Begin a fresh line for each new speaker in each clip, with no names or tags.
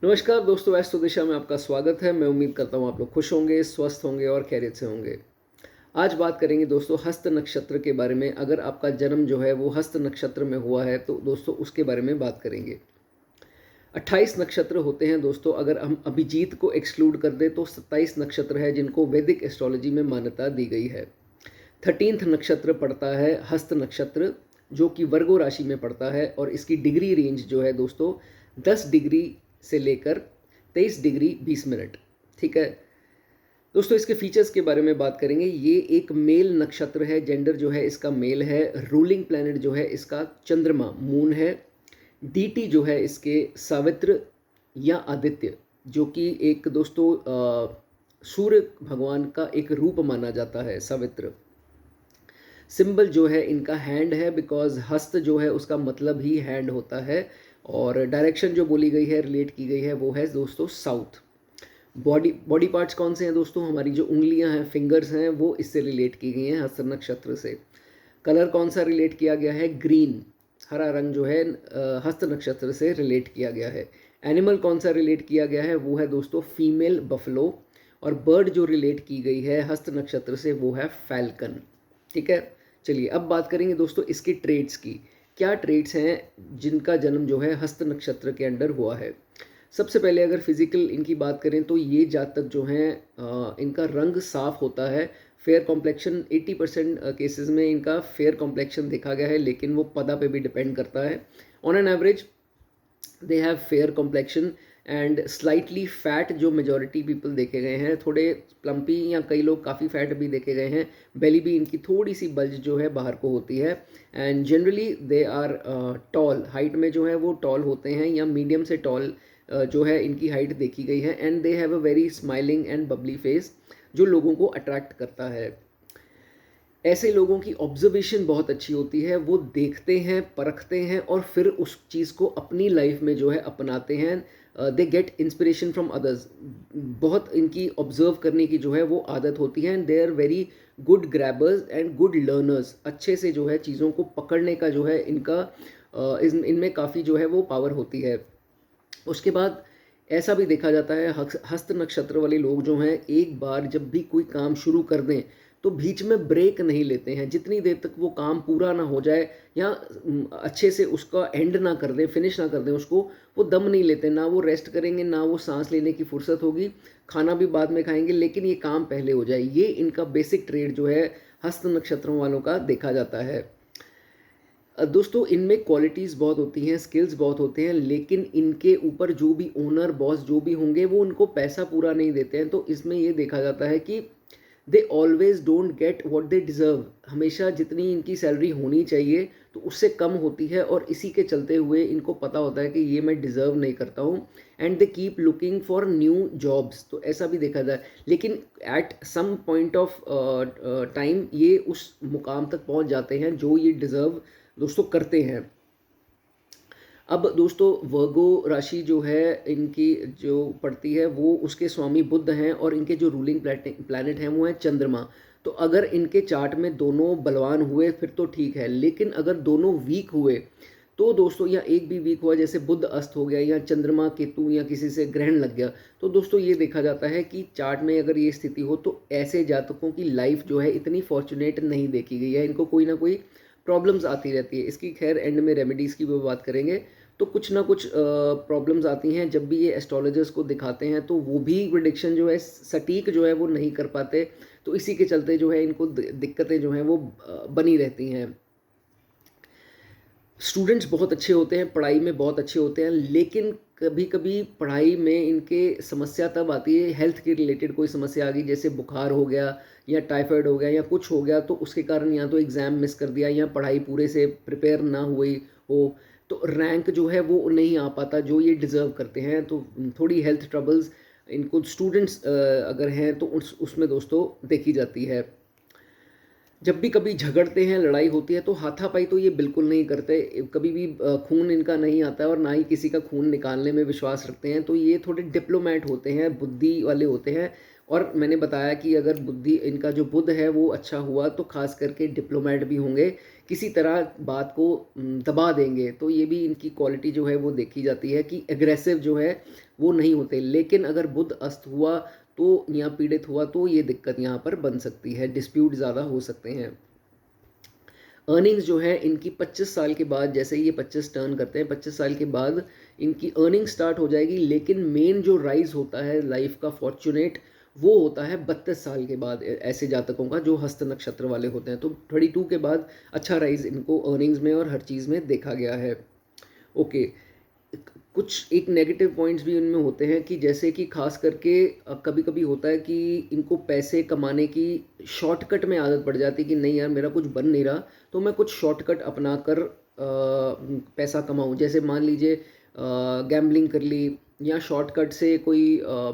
नमस्कार दोस्तों, एस्ट्रो दिशा में आपका स्वागत है। मैं उम्मीद करता हूँ आप लोग खुश होंगे, स्वस्थ होंगे और खैरियत से होंगे। आज बात करेंगे दोस्तों हस्त नक्षत्र के बारे में। अगर आपका जन्म जो है वो हस्त नक्षत्र में हुआ है तो दोस्तों उसके बारे में बात करेंगे। 28 नक्षत्र होते हैं दोस्तों। अगर हम अभिजीत को एक्सक्लूड कर दें तो 27 नक्षत्र है जिनको वैदिक एस्ट्रोलॉजी में मान्यता दी गई है। 13th नक्षत्र पड़ता है हस्त नक्षत्र, जो कि वर्गो राशि में पड़ता है और इसकी डिग्री रेंज जो है दोस्तों 10 डिग्री से लेकर 23 डिग्री 20 मिनट। ठीक है दोस्तों, इसके फीचर्स के बारे में बात करेंगे। ये एक मेल नक्षत्र है, जेंडर जो है इसका मेल है। रूलिंग प्लैनेट जो है इसका चंद्रमा मून है। डीटी जो है इसके सावित्र या आदित्य, जो कि एक दोस्तों सूर्य भगवान का एक रूप माना जाता है सावित्र। सिंबल जो है इनका हैंड है, बिकॉज हस्त जो है उसका मतलब ही हैंड होता है। और डायरेक्शन जो बोली गई है, रिलेट की गई है, वो है दोस्तों साउथ। बॉडी पार्ट्स कौन से हैं दोस्तों? हमारी जो उंगलियां हैं, फिंगर्स हैं, वो इससे रिलेट की गई हैं हस्त नक्षत्र से। कलर कौन सा रिलेट किया गया है? ग्रीन, हरा रंग जो है हस्त नक्षत्र से रिलेट किया गया है। एनिमल कौन सा रिलेट किया गया है? वो है दोस्तों फीमेल बफलो। और बर्ड जो रिलेट की गई है हस्त नक्षत्र से वो है फैल्कन। ठीक है, चलिए अब बात करेंगे दोस्तों इसकी ट्रेड्स की। क्या ट्रेड्स हैं जिनका जन्म जो है हस्त नक्षत्र के अंडर हुआ है? सबसे पहले अगर फिजिकल इनकी बात करें तो ये जातक जो हैं इनका रंग साफ होता है। फेयर कॉम्प्लेक्शन 80% केसेस में इनका फेयर कॉम्प्लेक्शन देखा गया है, लेकिन वो पदा पे भी डिपेंड करता है। On an average they have fair complexion and slightly fat, जो मेजॉरिटी पीपल देखे गए हैं। थोड़े प्लम्पी या कई लोग काफ़ी फैट भी देखे गए हैं। बेली भी इनकी थोड़ी सी बल्ज जो है बाहर को होती है। And generally they are tall, height में जो है वो टॉल होते हैं या मीडियम से टॉल जो है इनकी हाइट देखी गई है। And they have a very smiling and Babli face, जो लोगों को अट्रैक्ट करता है। ऐसे लोगों की ऑब्जर्वेशन बहुत अच्छी होती है। वो देखते हैं, परखते हैं और फिर उस चीज़ को अपनी लाइफ में जो है अपनाते हैं। They get inspiration from others. बहुत इनकी ऑब्जर्व करने की जो है वो आदत होती है। And they are very good grabbers and good learners. अच्छे से जो है चीज़ों को पकड़ने का जो है इनका इनमें काफ़ी जो है वो पावर होती है। उसके बाद ऐसा भी देखा जाता है हस्त नक्षत्र वाले लोग जो हैं एक बार जब भी कोई काम शुरू कर दें तो बीच में ब्रेक नहीं लेते हैं। जितनी देर तक वो काम पूरा ना हो जाए या अच्छे से उसका एंड ना कर दें, फिनिश ना कर दें उसको, वो दम नहीं लेते। ना वो रेस्ट करेंगे, ना वो सांस लेने की फुर्सत होगी। खाना भी बाद में खाएंगे, लेकिन ये काम पहले हो जाए। ये इनका बेसिक ट्रेड जो है हस्त नक्षत्रों वालों का देखा जाता है। दोस्तों इनमें क्वालिटीज़ बहुत होती हैं, स्किल्स बहुत होते हैं, लेकिन इनके ऊपर जो भी ओनर बॉस जो भी होंगे वो उनको पैसा पूरा नहीं देते हैं। तो इसमें ये देखा जाता है कि they always don't get what they deserve. हमेशा जितनी इनकी सैलरी होनी चाहिए तो उससे कम होती है, और इसी के चलते हुए इनको पता होता है कि ये मैं डिज़र्व नहीं करता हूँ। And they keep looking for new jobs. तो ऐसा भी देखा जाए, लेकिन at some point of time ये उस मुकाम तक पहुँच जाते हैं जो ये डिज़र्व दोस्तों करते हैं। अब दोस्तों वर्गो राशि जो है इनकी जो पड़ती है वो उसके स्वामी बुध हैं, और इनके जो रूलिंग प्लैनेट हैं वो है चंद्रमा। तो अगर इनके चार्ट में दोनों बलवान हुए फिर तो ठीक है, लेकिन अगर दोनों वीक हुए तो दोस्तों, या एक भी वीक हुआ, जैसे बुध अस्त हो गया या चंद्रमा केतु या किसी से ग्रहण लग गया, तो दोस्तों ये देखा जाता है कि चार्ट में अगर ये स्थिति हो तो ऐसे जातकों की लाइफ जो है इतनी फॉर्चुनेट नहीं देखी गई है। इनको कोई ना कोई प्रॉब्लम्स आती रहती है। इसकी खैर एंड में रेमेडीज़ की भी बात करेंगे। तो कुछ ना कुछ प्रॉब्लम्स आती हैं जब भी ये एस्ट्रोलॉजर्स को दिखाते हैं, तो वो भी प्रिडिक्शन जो है सटीक जो है वो नहीं कर पाते। तो इसी के चलते जो है इनको दिक्कतें जो हैं वो बनी रहती हैं। स्टूडेंट्स बहुत अच्छे होते हैं, पढ़ाई में बहुत अच्छे होते हैं, लेकिन कभी कभी पढ़ाई में इनके समस्या तब आती है, हेल्थ के रिलेटेड कोई समस्या आ गई, जैसे बुखार हो गया या टाइफाइड हो गया या कुछ हो गया, तो उसके कारण या तो एग्ज़ाम मिस कर दिया या पढ़ाई पूरे से प्रिपेयर ना हुई हो, तो रैंक जो है वो नहीं आ पाता जो ये डिज़र्व करते हैं। तो थोड़ी हेल्थ ट्रबल्स इनको स्टूडेंट्स अगर हैं तो उसमें दोस्तों देखी जाती है। जब भी कभी झगड़ते हैं, लड़ाई होती है, तो हाथापाई तो ये बिल्कुल नहीं करते। कभी भी खून इनका नहीं आता है और ना ही किसी का खून निकालने में विश्वास रखते हैं। तो ये थोड़े डिप्लोमेट होते हैं, बुद्धि वाले होते हैं। और मैंने बताया कि अगर बुद्धि इनका जो बुध है वो अच्छा हुआ तो खास करके डिप्लोमेट भी होंगे, किसी तरह बात को दबा देंगे, तो ये भी इनकी क्वालिटी जो है वो देखी जाती है कि एग्रेसिव जो है वो नहीं होते। लेकिन अगर बुध अस्त हुआ तो या पीड़ित हुआ तो ये दिक्कत यहाँ पर बन सकती है, डिस्प्यूट ज़्यादा हो सकते हैं। अर्निंग्स जो है इनकी 25 साल के बाद, जैसे ही ये 25 टर्न करते हैं 25 साल के बाद इनकी अर्निंग स्टार्ट हो जाएगी। लेकिन मेन जो राइज होता है लाइफ का फॉर्चुनेट, वो होता है 32 साल के बाद ऐसे जातकों का जो हस्त नक्षत्र वाले होते हैं। तो 32 के बाद अच्छा राइज इनको अर्निंग्स में और हर चीज़ में देखा गया है। ओके, कुछ एक नेगेटिव पॉइंट्स भी उनमें होते हैं कि जैसे कि खास करके कभी कभी होता है कि इनको पैसे कमाने की शॉर्टकट में आदत पड़ जाती है कि नहीं यार मेरा कुछ बन नहीं रहा, तो मैं कुछ शॉर्टकट अपना कर पैसा कमाऊं। जैसे मान लीजिए गैम्बलिंग कर ली, या शॉर्टकट से कोई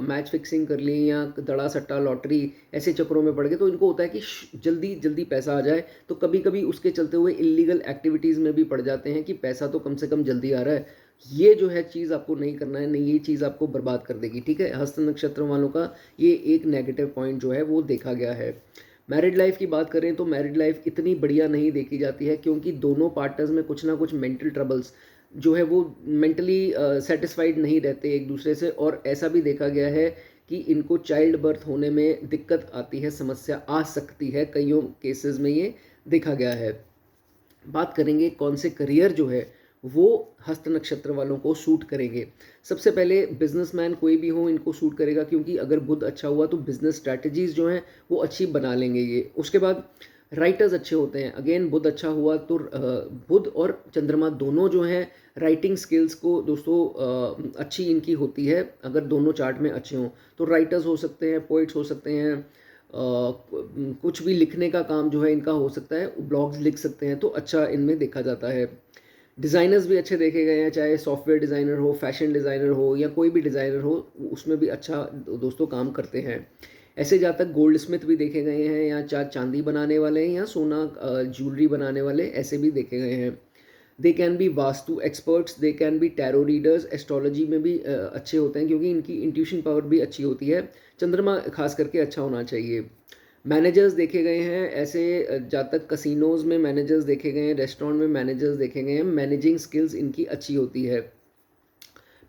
मैच फिक्सिंग कर ली, या दड़ा सट्टा लॉटरी, ऐसे चक्करों में पड़ गए। तो इनको होता है कि जल्दी जल्दी पैसा आ जाए, तो कभी कभी उसके चलते हुए इलीगल एक्टिविटीज़ में भी पड़ जाते हैं कि पैसा तो कम से कम जल्दी आ रहा है। ये जो है चीज़ आपको नहीं करना है, नहीं, ये चीज़ आपको बर्बाद कर देगी। ठीक है, हस्त नक्षत्र वालों का ये एक नेगेटिव पॉइंट जो है वो देखा गया है। मैरिड लाइफ की बात करें तो मैरिड लाइफ इतनी बढ़िया नहीं देखी जाती है, क्योंकि दोनों पार्टनर्स में कुछ ना कुछ मेंटल ट्रबल्स जो है वो मेंटली सेटिस्फाइड नहीं रहते एक दूसरे से। और ऐसा भी देखा गया है कि इनको चाइल्ड बर्थ होने में दिक्कत आती है, समस्या आ सकती है, कईयों केसेस में ये देखा गया है। बात करेंगे कौन से करियर जो है वो हस्त नक्षत्र वालों को सूट करेंगे। सबसे पहले बिजनेसमैन कोई भी हो इनको सूट करेगा, क्योंकि अगर बुध अच्छा हुआ तो बिजनेस स्ट्रैटेजीज जो हैं वो अच्छी बना लेंगे ये। उसके बाद राइटर्स अच्छे होते हैं, अगेन बुध अच्छा हुआ तो बुध और चंद्रमा दोनों जो हैं राइटिंग स्किल्स को दोस्तों अच्छी इनकी होती है। अगर दोनों चार्ट में अच्छे हों तो राइटर्स हो सकते हैं, पोइट्स हो सकते हैं, कुछ भी लिखने का काम जो है इनका हो सकता है, ब्लॉग्स लिख सकते हैं, तो अच्छा इनमें देखा जाता है। डिज़ाइनर्स भी अच्छे देखे गए हैं, चाहे सॉफ्टवेयर डिज़ाइनर हो, फैशन डिज़ाइनर हो, या कोई भी डिज़ाइनर हो, उसमें भी अच्छा दोस्तों काम करते हैं। ऐसे जहाँ तक गोल्ड स्मिथ भी देखे गए हैं, या चांदी बनाने वाले हैं, या सोना ज्वेलरी बनाने वाले, ऐसे भी देखे गए हैं। They can be vastu experts, they can be tarot readers, astrology में भी अच्छे होते हैं, क्योंकि इनकी इंट्यूशन पावर भी अच्छी होती है। चंद्रमा खास करके अच्छा होना चाहिए। मैनेजर्स देखे गए हैं, ऐसे जहाँ तक कसिनोज़ में मैनेजर्स देखे गए हैं, रेस्टोरेंट में मैनेजर्स देखे गए हैं, मैनेजिंग स्किल्स इनकी अच्छी होती है।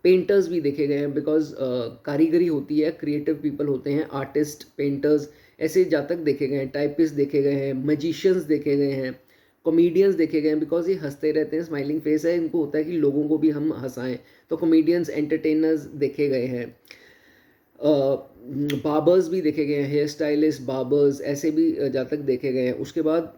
पेंटर्स भी देखे गए हैं, बिकॉज कारीगरी होती है, क्रिएटिव पीपल होते हैं, आर्टिस्ट, पेंटर्स, ऐसे जहाँ तक देखे गए हैं। टाइपिस्ट देखे गए हैं, मैजिशियंस देखे गए हैं, कॉमेडियंस देखे गए हैं, बिकॉज ये हंसते रहते हैं, स्माइलिंग फेस है, इनको होता है कि लोगों को भी हम हंसाएं, तो कॉमेडियंस, एंटरटेनर्स देखे गए हैं। बाबर्स भी देखे गए हैं, हेयर स्टाइलिस्ट, बाबर्स, ऐसे भी जहाँ तक देखे गए हैं। उसके बाद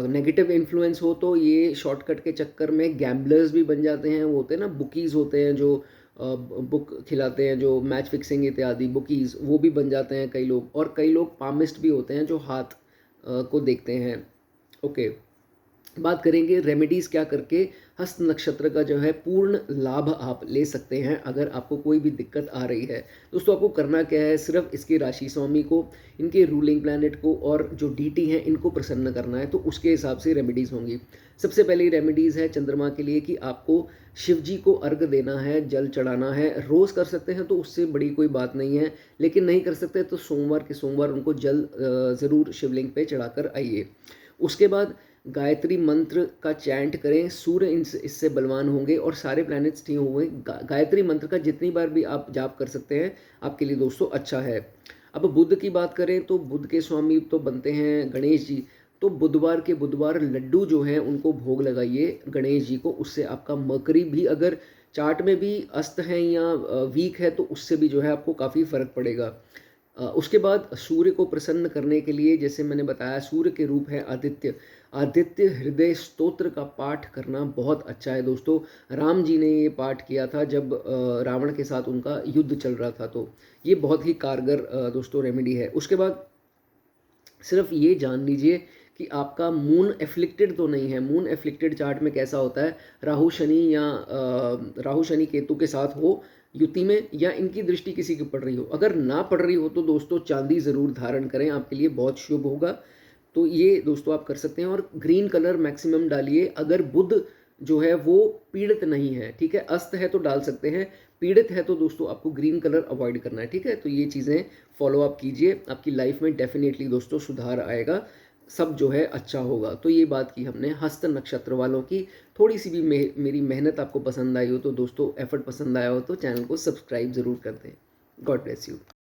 नेगेटिव इन्फ्लुएंस हो तो ये शॉर्टकट के चक्कर में गैम्बलर्स भी बन जाते हैं। वो होते हैं ना बुकीज़ होते हैं जो बुक खिलाते हैं, जो मैच फिक्सिंग इत्यादि बुकीज़, वो भी बन जाते हैं कई लोग। और कई लोग पामिस्ट भी होते हैं जो हाथ को देखते हैं। ओके, बात करेंगे रेमेडीज़ क्या करके हस्त नक्षत्र का जो है पूर्ण लाभ आप ले सकते हैं अगर आपको कोई भी दिक्कत आ रही है। दोस्तों आपको करना क्या है, सिर्फ इसके राशि स्वामी को, इनके रूलिंग प्लैनेट को और जो डीटी हैं इनको प्रसन्न करना है, तो उसके हिसाब से रेमेडीज़ होंगी। सबसे पहली रेमेडीज़ है चंद्रमा के लिए कि आपको शिव जी को अर्घ देना है, जल चढ़ाना है। रोज़ कर सकते हैं तो उससे बड़ी कोई बात नहीं है, लेकिन नहीं कर सकते तो सोमवार के सोमवार उनको जल ज़रूर शिवलिंग पे चढ़ाकर आइए। उसके बाद गायत्री मंत्र का चैंट करें, सूर्य इससे बलवान होंगे और सारे प्लैनेट्स ठीक होंगे। गायत्री मंत्र का जितनी बार भी आप जाप कर सकते हैं आपके लिए दोस्तों अच्छा है। अब बुध की बात करें तो बुध के स्वामी तो बनते हैं गणेश जी, तो बुधवार के बुधवार लड्डू जो हैं उनको भोग लगाइए गणेश जी को। उससे आपका मकरी भी अगर चार्ट में भी अस्त है या वीक है तो उससे भी जो है आपको काफ़ी फर्क पड़ेगा। उसके बाद सूर्य को प्रसन्न करने के लिए, जैसे मैंने बताया, सूर्य के रूप है आदित्य, आदित्य हृदय स्तोत्र का पाठ करना बहुत अच्छा है दोस्तों। राम जी ने ये पाठ किया था जब रावण के साथ उनका युद्ध चल रहा था, तो ये बहुत ही कारगर दोस्तों रेमेडी है। उसके बाद सिर्फ ये जान लीजिए कि आपका मून एफ्लिक्टेड तो नहीं है। मून एफ्लिक्टेड चार्ट में कैसा होता है, राहु शनि या राहु शनि केतु के साथ हो युति में, या इनकी दृष्टि किसी की पड़ रही हो। अगर ना पड़ रही हो तो दोस्तों चांदी ज़रूर धारण करें, आपके लिए बहुत शुभ होगा। तो ये दोस्तों आप कर सकते हैं। और ग्रीन कलर मैक्सिमम डालिए अगर बुध जो है वो पीड़ित नहीं है, ठीक है। अस्त है तो डाल सकते हैं, पीड़ित है तो दोस्तों आपको ग्रीन कलर अवॉइड करना है, ठीक है। तो ये चीज़ें फॉलो अप कीजिए, आपकी लाइफ में डेफिनेटली दोस्तों सुधार आएगा। सब जो है अच्छा होगा। तो ये बात की हमने हस्त नक्षत्र वालों की। थोड़ी सी भी मेरी मेहनत आपको पसंद आई हो तो दोस्तों, एफर्ट पसंद आया हो तो चैनल को सब्सक्राइब ज़रूर कर दें। God bless you.